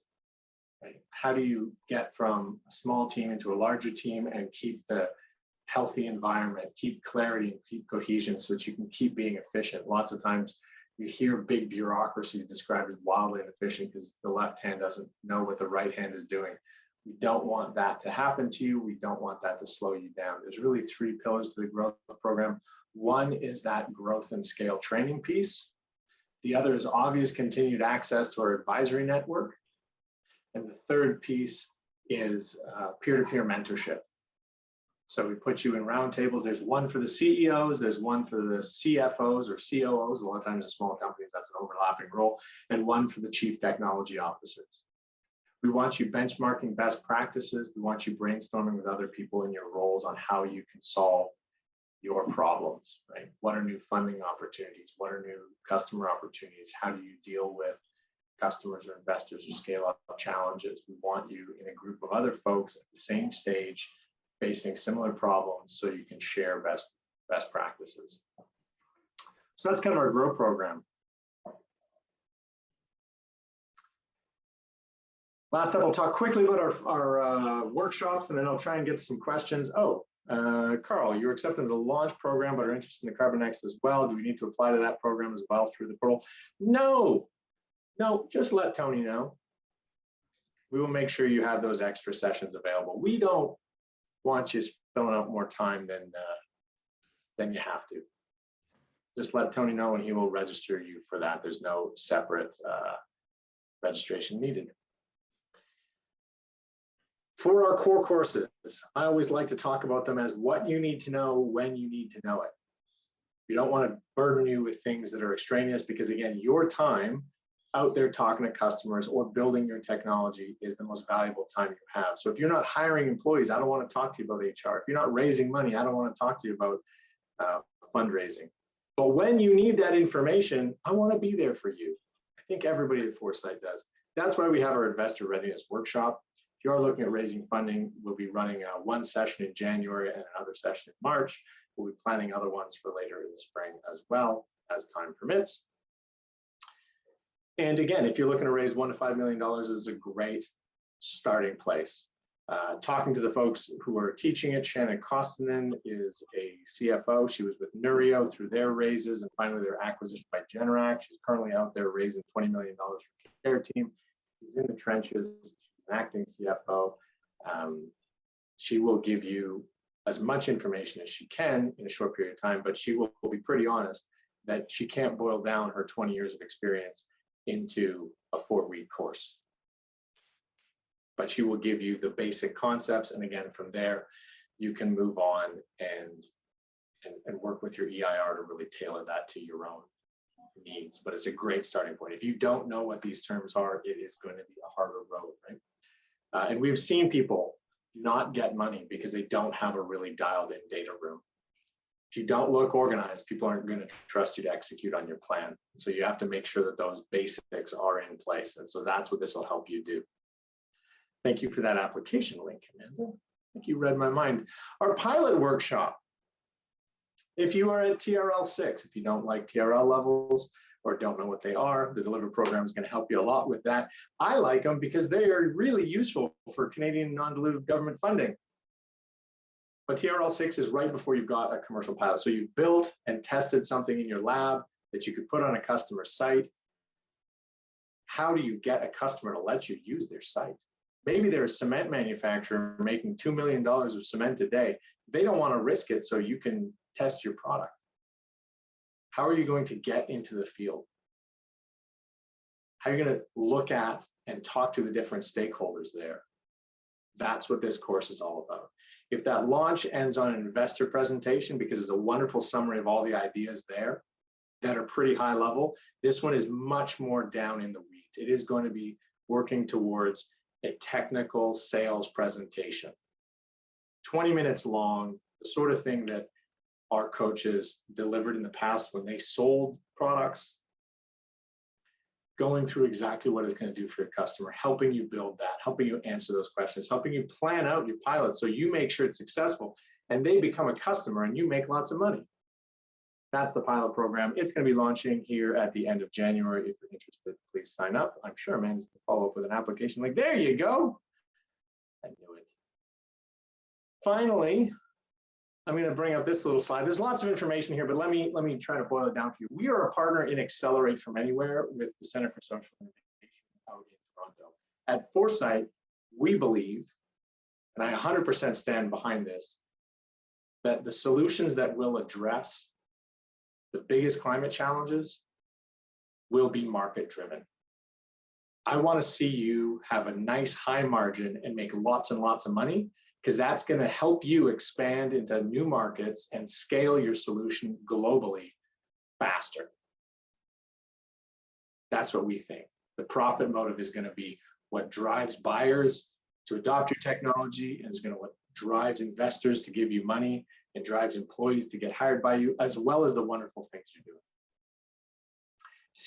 right? How do you get from a small team into a larger team and keep the healthy environment, keep clarity and keep cohesion so that you can keep being efficient? Lots of times you hear big bureaucracies described as wildly inefficient because the left hand doesn't know what the right hand is doing. We don't want that to happen to you. We don't want that to slow you down. There's really 3 pillars to the growth program. One is that growth and scale training piece. The other is obvious continued access to our advisory network. And the third piece is peer-to-peer mentorship. So we put you in roundtables. There's one for the CEOs, there's one for the CFOs or COOs. A lot of times in small companies, that's an overlapping role, and one for the chief technology officers. We want you benchmarking best practices. We want you brainstorming with other people in your roles on how you can solve your problems, right? What are new funding opportunities? What are new customer opportunities? How do you deal with customers or investors or scale up challenges? We want you in a group of other folks at the same stage facing similar problems so you can share best practices. So that's kind of our GROW program. Last up, I'll talk quickly about our workshops, and then I'll try and get some questions. Oh, Carl, you're accepted the launch program, but are interested in the Carbon Next as well. Do we need to apply to that program as well through the portal? No, just let Tony know. We will make sure you have those extra sessions available. We don't want you filling out more time than you have to. Just let Tony know and he will register you for that. There's no separate registration needed. For our core courses, I always like to talk about them as what you need to know when you need to know it. You don't want to burden you with things that are extraneous because, again, your time out there talking to customers or building your technology is the most valuable time you have. So if you're not hiring employees, I don't want to talk to you about HR. If you're not raising money, I don't want to talk to you about fundraising. But when you need that information, I want to be there for you. I think everybody at Foresight does. That's why we have our Investor Readiness Workshop. If you are looking at raising funding, we'll be running one session in January and another session in March. We'll be planning other ones for later in the spring as well, as time permits. And again, if you're looking to raise $1 to $5 million, this is a great starting place. Talking to the folks who are teaching it, Shannon Kostonen is a CFO. She was with Nurio through their raises and finally their acquisition by Generac. She's currently out there raising $20 million for Care Team. She's in the trenches. She's an acting CFO. She will give you as much information as she can in a short period of time, but she will be pretty honest that she can't boil down her 20 years of experience into a 4-week course. But she will give you the basic concepts. And again, from there, you can move on and work with your EIR to really tailor that to your own needs. But it's a great starting point. If you don't know what these terms are, it is going to be a harder road, right? And we've seen people not get money because they don't have a really dialed in data room. If you don't look organized, people aren't going to trust you to execute on your plan. So you have to make sure that those basics are in place. And so that's what this will help you do. Thank you for that application link, Amanda. I think you read my mind. Our pilot workshop. If you are at TRL 6, if you don't like TRL levels or don't know what they are, the Deliver program is going to help you a lot with that. I like them because they are really useful for Canadian non-dilutive government funding. But TRL 6 is right before you've got a commercial pilot. So you've built and tested something in your lab that you could put on a customer site. How do you get a customer to let you use their site? Maybe they're a cement manufacturer making $2 million of cement a day. They don't want to risk it so you can test your product. How are you going to get into the field? How are you going to look at and talk to the different stakeholders there? That's what this course is all about. If that launch ends on an investor presentation, because it's a wonderful summary of all the ideas there that are pretty high level, this one is much more down in the weeds. It is going to be working towards a technical sales presentation. 20 minutes long, the sort of thing that our coaches delivered in the past when they sold products, going through exactly what it's going to do for your customer, helping you build that, helping you answer those questions, helping you plan out your pilot so you make sure it's successful and they become a customer and you make lots of money. That's the pilot program. It's going to be launching here at the end of January. If you're interested, please sign up. I'm sure Amanda's going to follow up with an application like, there you go. I knew it. Finally, I'm going to bring up this little slide. There's lots of information here, but let me try to boil it down for you. We are a partner in Accelerate from Anywhere with the Center for Social Innovation out in Toronto. At Foresight, we believe, and I 100% stand behind this, that the solutions that will address the biggest climate challenges will be market driven. I want to see you have a nice high margin and make lots and lots of money, because that's going to help you expand into new markets and scale your solution globally faster. That's what we think. The profit motive is going to be what drives buyers to adopt your technology, and is going to what drives investors to give you money and drives employees to get hired by you, as well as the wonderful things you're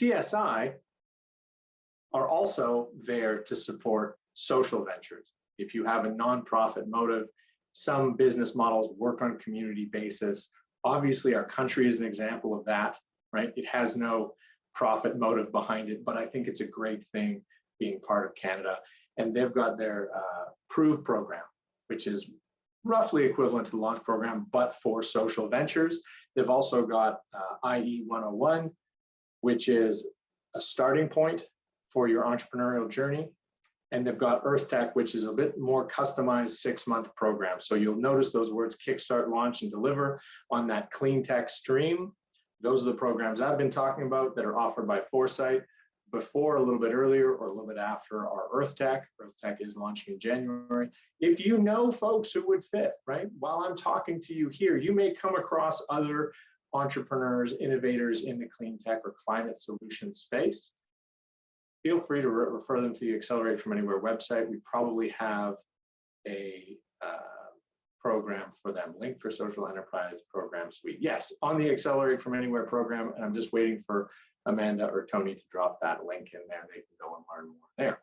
doing. CSI are also there to support social ventures. If you have a nonprofit motive, some business models work on community basis. Obviously, our country is an example of that, right? It has no profit motive behind it, but I think it's a great thing being part of Canada. And they've got their PROVE program, which is roughly equivalent to the launch program, but for social ventures. They've also got IE 101, which is a starting point for your entrepreneurial journey. And they've got EarthTech, which is a bit more customized 6-month program. So you'll notice those words Kickstart, Launch, and Deliver on that Cleantech stream. Those are the programs I've been talking about that are offered by Foresight before, a little bit earlier, or a little bit after our EarthTech. EarthTech is launching in January. If you know folks who would fit, right? While I'm talking to you here, you may come across other entrepreneurs, innovators in the clean tech or climate solution space. Feel free to refer them to the Accelerate from Anywhere website. We probably have a program for them, Link for Social Enterprise Program Suite. Yes, on the Accelerate from Anywhere program, and I'm just waiting for Amanda or Tony to drop that link in there. They can go and learn more there.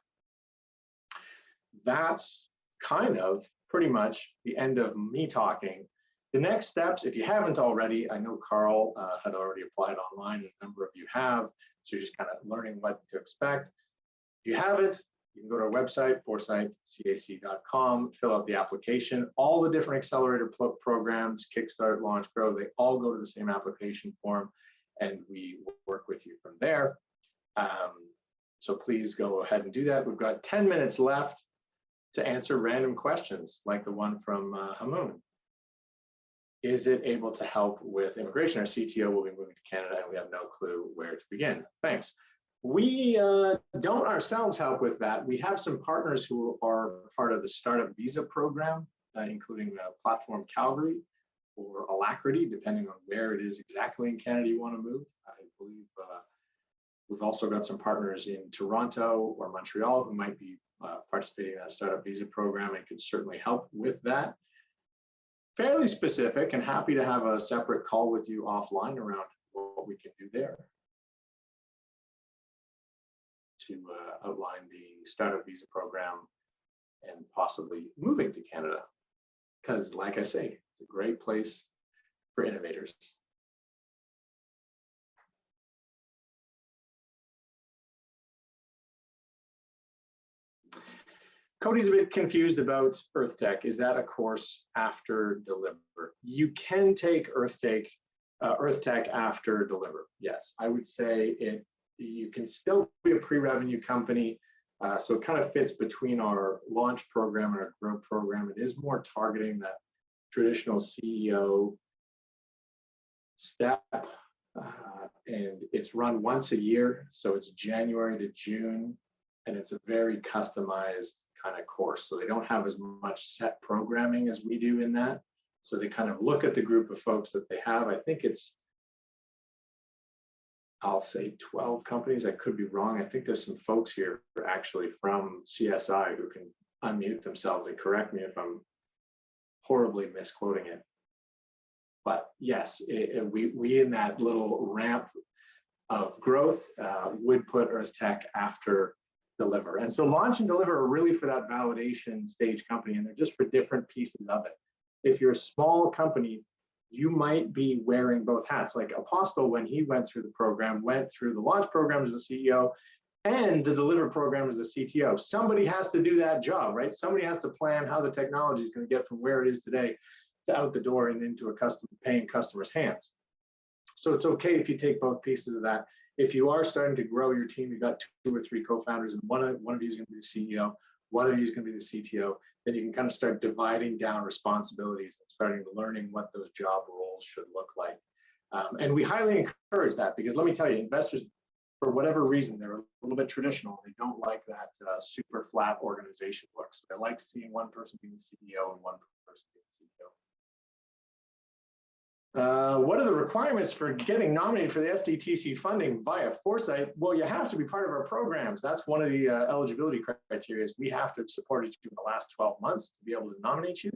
That's kind of pretty much the end of me talking. The next steps, if you haven't already, I know Carl had already applied online, and a number of you have, so you're just kind of learning what to expect. If you haven't, you can go to our website, foresightcac.com, fill out the application. All the different accelerator programs, Kickstart, Launch, Grow, they all go to the same application form, and we work with you from there. So please go ahead and do that. We've got 10 minutes left to answer random questions, like the one from Hamoon. Is it able to help with immigration? Our CTO will be moving to Canada, and we have no clue where to begin. Thanks. We don't ourselves help with that. We have some partners who are part of the Startup Visa program, including Platform Calgary or Alacrity, depending on where it is exactly in Canada you want to move. I believe we've also got some partners in Toronto or Montreal who might be participating in that Startup Visa program and could certainly help with that. Fairly specific, and happy to have a separate call with you offline around what we can do there to outline the Startup Visa program and possibly moving to Canada. Because like I say, it's a great place for innovators. Cody's a bit confused about EarthTech. Is that a course after Deliver? You can take EarthTech after Deliver. Yes, I would say you can still be a pre-revenue company. So it kind of fits between our launch program and our grow program. It is more targeting that traditional CEO step. And it's run once a year. So it's January to June. And it's a very customized kind of course. So they don't have as much set programming as we do in that. So they kind of look at the group of folks that they have. I think it's, I'll say 12 companies. I could be wrong. I think there's some folks here who are actually from CSI who can unmute themselves and correct me if I'm horribly misquoting it. But yes, we in that little ramp of growth would put EarthTech after Deliver. And so Launch and Deliver are really for that validation stage company, and they're just for different pieces of it. If you're a small company, you might be wearing both hats. Like Apostle, when he went through the program, went through the launch program as the CEO and the Deliver program as the CTO. Somebody has to do that job, right? Somebody has to plan how the technology is going to get from where it is today to out the door and into a paying customer's hands. So it's okay if you take both pieces of that. If you are starting to grow your team, you've got 2 or 3 co-founders, and one of you is going to be the CEO, one of you is going to be the CTO, then you can kind of start dividing down responsibilities and starting to learning what those job roles should look like. And we highly encourage that, because let me tell you, investors, for whatever reason, they're a little bit traditional. They don't like that super flat organization look. So they like seeing one person being the CEO and one person being the CTO. What are the requirements for getting nominated for the Sdtc funding via Foresight? Well, you have to be part of our programs. That's one of the eligibility criteria. We have to have supported you in the last 12 months to be able to nominate you.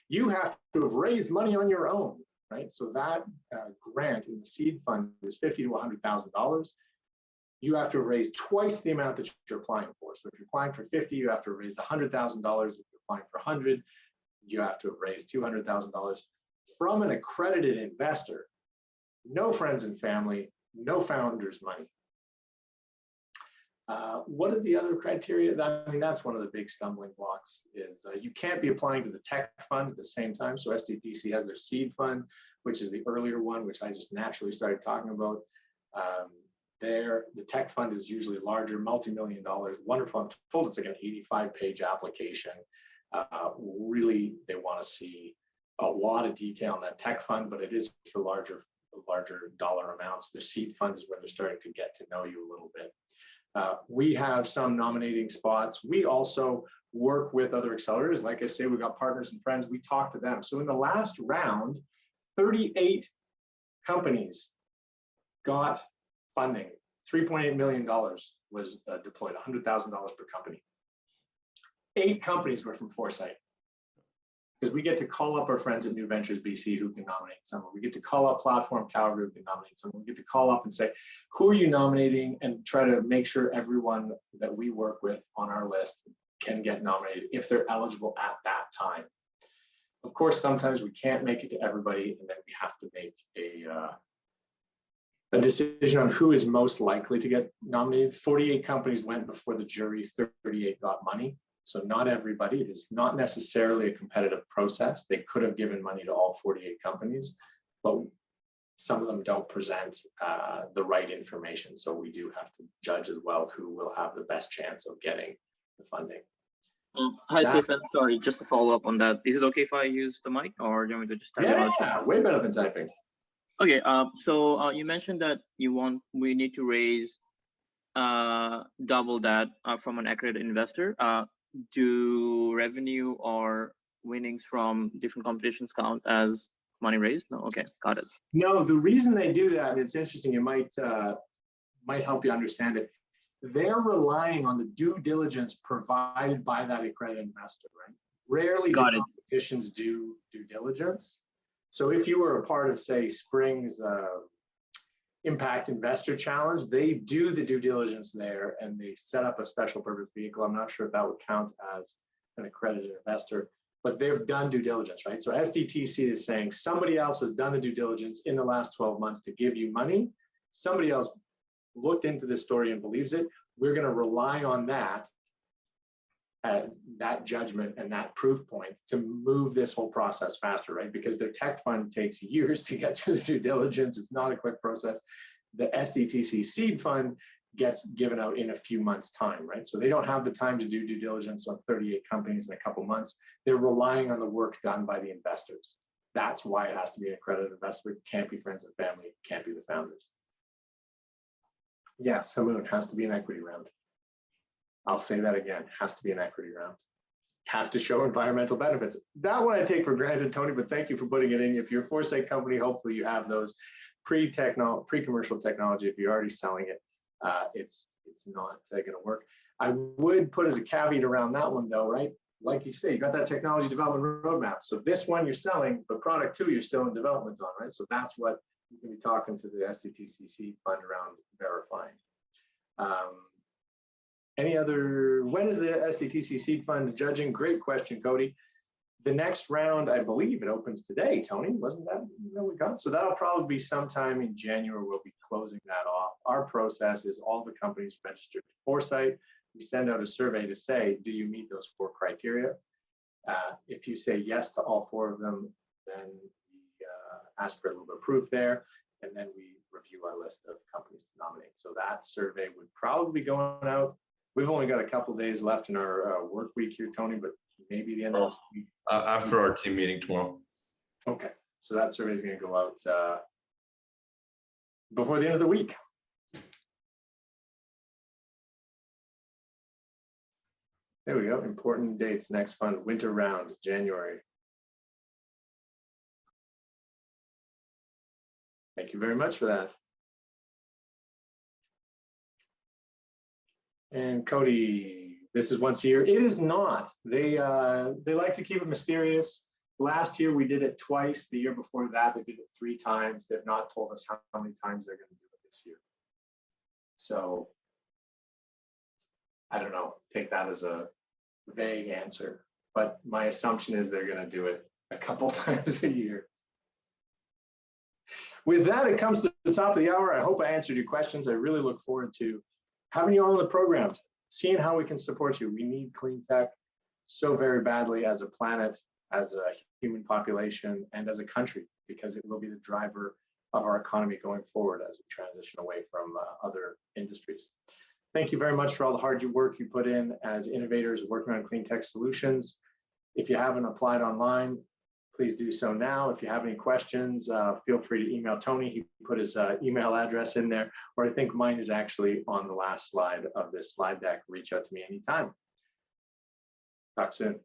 You have to have raised money on your own, right? So that grant in the seed fund is $50,000 to $100,000. You have to have raised twice the amount that you're applying for. So if you're applying for 50, you have to have raised $100,000. If you're applying for 100, you have to have raised $200,000 from an accredited investor. No friends and family, no founders' money. What are the other criteria? I mean, that's one of the big stumbling blocks is you can't be applying to the tech fund at the same time. So Sdtc has their seed fund, which is the earlier one, which I just naturally started talking about. the tech fund is usually larger, multi-million dollars, wonderful. I'm told it's like an 85-page application. Really, they want to see a lot of detail on that tech fund, but it is for larger dollar amounts. The seed fund is where they're starting to get to know you a little bit. We have some nominating spots. We also work with other accelerators. Like I say, we've got partners and friends. We talk to them. So in the last round, 38 companies got funding. $3.8 million was deployed, $100,000 per company. 8 companies were from Foresight. Because we get to call up our friends at New Ventures BC who can nominate someone. We get to call up Platform Calgary who can nominate someone. We get to call up and say, who are you nominating, and try to make sure everyone that we work with on our list can get nominated if they're eligible at that time. Of course, sometimes we can't make it to everybody, and then we have to make a decision on who is most likely to get nominated. 48 companies went before the jury, 38 got money. So not everybody, it is not necessarily a competitive process. They could have given money to all 48 companies, but some of them don't present the right information. So we do have to judge as well who will have the best chance of getting the funding. Hi, Stephen. Sorry, just to follow up on that. Is it okay if I use the mic, or do you want me to just type it out? Yeah, way better than typing. Okay, so you mentioned that we need to raise double that from an accredited investor. Do revenue or winnings from different competitions count as money raised? No, okay, got it. No, the reason they do that, and it's interesting, it might help you understand it. They're relying on the due diligence provided by that accredited investor, right? Rarely do competitions do due diligence. So if you were a part of, say, Spring's Impact Investor Challenge, they do the due diligence there and they set up a special purpose vehicle. I'm not sure if that would count as an accredited investor, but they've done due diligence, right? So Sdtc is saying somebody else has done the due diligence in the last 12 months to give you money. Somebody else looked into this story and believes it. We're going to rely on that judgment and that proof point to move this whole process faster, right? Because their tech fund takes years to get through the due diligence. It's not a quick process. The Sdtc seed fund gets given out in a few months' time, right? So they don't have the time to do due diligence on 38 companies in a couple months. They're relying on the work done by the investors. That's why it has to be an accredited investor. It can't be friends and family. It can't be the founders. Yes, Hamoon, has to be an equity round. I'll say that again, has to be an equity round. Have to show environmental benefits. That one I take for granted, Tony, but thank you for putting it in. If you're a Foresight company, hopefully you have those pre-commercial technology. If you're already selling it, it's not going to work. I would put as a caveat around that one though, right? Like you say, you got that technology development roadmap. So this one you're selling, but product 2 you're still in development on, right? So that's what you can be talking to the Sdtc fund around verifying. When is the Sdtc seed fund judging? Great question, Cody. The next round, I believe it opens today, Tony, wasn't that we got? So that'll probably be sometime in January, we'll be closing that off. Our process is all the companies registered to Foresight. We send out a survey to say, do you meet those 4 criteria? If you say yes to all 4 of them, then we ask for a little bit of proof there, and then we review our list of companies to nominate. So that survey would probably be going out. We've only got a couple of days left in our work week here, Tony, but maybe the end of this week. After our team meeting tomorrow. Okay, so that survey is going to go out before the end of the week. There we go. Important dates. Next fund, winter round, January. Thank you very much for that. And Cody, this is once a year. It is not. They like to keep it mysterious. Last year we did it twice. The year before that they did it 3 times. They've not told us how many times they're going to do it this year. So I don't know. Take that as a vague answer. But my assumption is they're going to do it a couple times a year. With that, it comes to the top of the hour. I hope I answered your questions. I really look forward to having you all in the programs, seeing how we can support you. We need clean tech so very badly as a planet, as a human population, and as a country, because it will be the driver of our economy going forward as we transition away from other industries. Thank you very much for all the hard work you put in as innovators working on clean tech solutions. If you haven't applied online, please do so now. If you have any questions, feel free to email Tony. He put his email address in there, or I think mine is actually on the last slide of this slide deck. Reach out to me anytime. Talk soon.